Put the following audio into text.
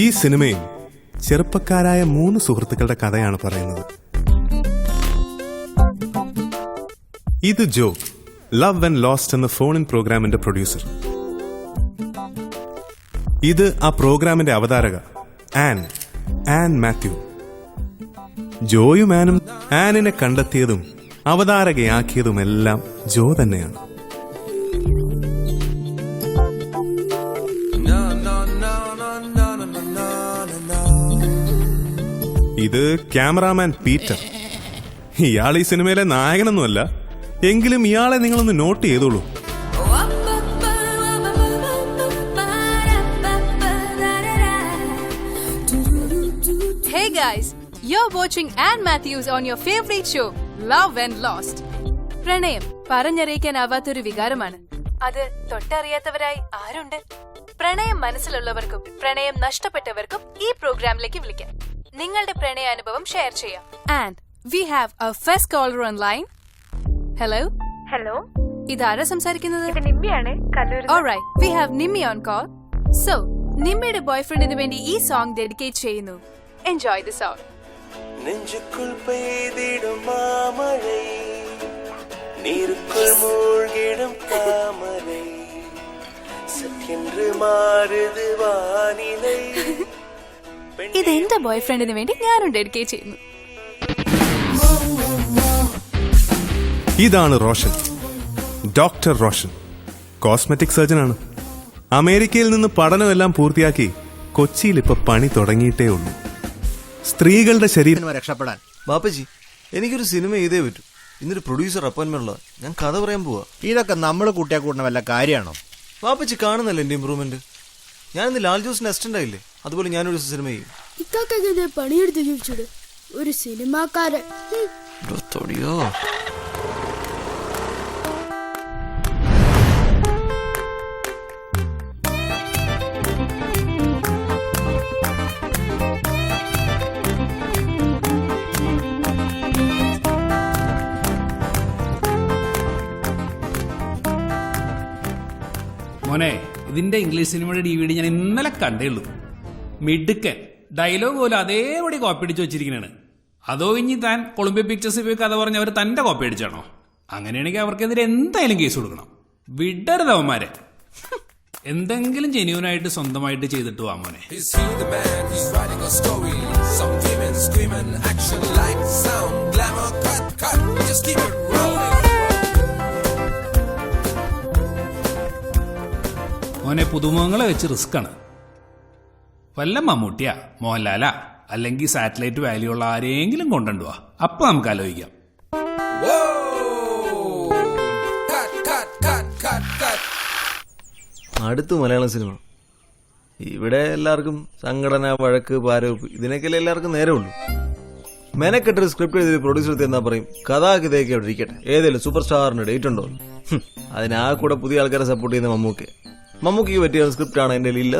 ഈ സിനിമയിൽ ചെറുപ്പക്കാരായ 3 സുഹൃത്തുക്കളുടെ കഥയാണ് പറയുന്നത്. ഇത് ജോ, ലവ് ആൻഡ് ലോസ്റ്റ് എന്ന ഫോൺ ഇൻ പ്രോഗ്രാമിന്റെ പ്രൊഡ്യൂസർ. ഇത് ആ പ്രോഗ്രാമിന്റെ അവതാരക ആൻ മാത്യു. ജോയും ആനും ആനിനെ കണ്ടെത്തിയതും അവതാരകയാക്കിയതുമെല്ലാം ജോ തന്നെയാണ്. ഇത് ക്യാമറാമാൻ പീറ്റർ. ഇയാൾ ഈ സിനിമയിലെ നായകനൊന്നുമല്ല, എങ്കിലും ഇയാളെ നിങ്ങളൊന്ന് നോട്ട് ചെയ്തോളൂ. Hey guys, you're watching Ann Matthews on your favorite show, Love and Lost. പ്രണയം പറഞ്ഞറിയിക്കാനാവാത്തൊരു വികാരമാണ്. അത് തൊട്ടറിയാത്തവരായി ആരുണ്ട്? പ്രണയം മനസ്സിലുള്ളവർക്കും പ്രണയം നഷ്ടപ്പെട്ടവർക്കും ഈ പ്രോഗ്രാമിലേക്ക് വിളിക്കാം. നിങ്ങളുടെ പ്രണയാനുഭവം ഷെയർ ചെയ്യാം. And we have a first caller online. Hello. Hello. ഇതാരാ സംസാരിക്കുന്നത്? ഇത് നിമ്മിയാണ്, കല്ലൂരിൽ. Alright, we have Nimmi on call. So, നിമ്മിയുടെ ബോയ്ഫ്രണ്ടിന് വേണ്ടി ഈ സോങ് ഡെഡിക്കേറ്റ് ചെയ്യുന്നു. Enjoy the song. നെഞ്ചുക്കുൾ പെയ്തിടും മാമഴை നീരുക്കുൾ മൂழ்கிடும் താമரை സത്യஎன்று മാറുது വാനിலை. ഇത് എന്റെ ബോയ്ഫ്രണ്ടിന് വേണ്ടി ഞാനും ഡെഡിക്കേറ്റ് ചെയ്യുന്നു. ഇതാണ് റോഷൻ, ഡോക്ടർ റോഷൻ. കോസ്മെറ്റിക് സർജനാണ്. അമേരിക്കയിൽ നിന്ന് പഠനമെല്ലാം പൂർത്തിയാക്കി കൊച്ചിയിൽ ഇപ്പൊ പണി തുടങ്ങിയിട്ടേ ഉള്ളൂ. സ്ത്രീകളുടെ ശരീരം രക്ഷപ്പെടാൻ. ബാപ്പജി, എനിക്കൊരു സിനിമ ചെയ്തേ പറ്റൂ. ഇന്നൊരു പ്രൊഡ്യൂസർ അപ്പോയിന്റ്മെന്റ് ഉള്ള ഞാൻ കഥ പറയാൻ പോവാ. ഇതൊക്കെ നമ്മൾ കൂട്ടിയാ കൂട്ടുന്ന വല്ല കാര്യമാണോ? ബാപ്പജി കാണുന്നല്ലേ എന്റെ ഇമ്പ്രൂവ്മെന്റ്. ഞാനിന്ന് ലാൽ ജോസിന്റെ അസിസ്റ്റന്റ് ആയില്ലേ, അതുപോലെ ഞാനൊരു സിനിമ ചെയ്യും. ഇതൊക്കെ പണിയെടുത്ത് ജീവിച്ചത് ഒരു സിനിമാക്കാരൻ. തൊടിയോ മോനെ, ഇതിന്റെ ഇംഗ്ലീഷ് സിനിമയുടെ DVD ഞാൻ ഇന്നലെ കണ്ടേ ഉള്ളൂ. മിടുക്കൻ. ഡയലോഗ് പോലും അതേപടി കോപ്പി അടിച്ച് വെച്ചിരിക്കുന്നതാണ്. അതോ ഇനി താൻ കൊളംബിയ പിക്ചേഴ്സിൽ പോയി കഥ പറഞ്ഞ് അവർ തന്റെ കോപ്പി അടിച്ചാണോ? അങ്ങനെയാണെങ്കിൽ അവർക്കെതിരെ എന്തായാലും കേസ് കൊടുക്കണം. വിടരുത് അവന്മാരെ. എന്തെങ്കിലും ജെന്യൂനായിട്ട് സ്വന്തമായിട്ട് ചെയ്തിട്ട് വാ മോനെ. മോനെ, പുതുമുഖങ്ങളെ വെച്ച് റിസ്ക് ആണ്. വല്ല മമ്മൂട്ടിയാ, മോഹൻലാലാ, അല്ലെങ്കിൽ സാറ്റലൈറ്റ് വാല്യൂ ഉള്ള ആരെങ്കിലും കൊണ്ടുപോവാ. അപ്പൊ നമുക്ക് ആലോചിക്കാം. അടുത്ത് മലയാളം സിനിമ. ഇവിടെ എല്ലാവർക്കും സംഘടന, വഴക്ക്, പാരവെപ്പ്, ഇതിനൊക്കെയല്ലേ എല്ലാവർക്കും നേരമുള്ളൂ. മെനക്കെട്ടൊരു സ്ക്രിപ്റ്റ് എഴുതി പ്രൊഡ്യൂസർ എന്നാ പറയും കഥാഗതയൊക്കെ അവിടെ ഇരിക്കട്ടെ, ഏതെങ്കിലും സൂപ്പർ സ്റ്റാറിന് ഡേറ്റ് ഉണ്ടോ? അതിനാ കൂടെ പുതിയ ആൾക്കാരെ സപ്പോർട്ട് ചെയ്യുന്ന മമ്മൂക്ക് പറ്റിയ സ്ക്രിപ്റ്റ് ആണ് എന്റെ ഇല്ല.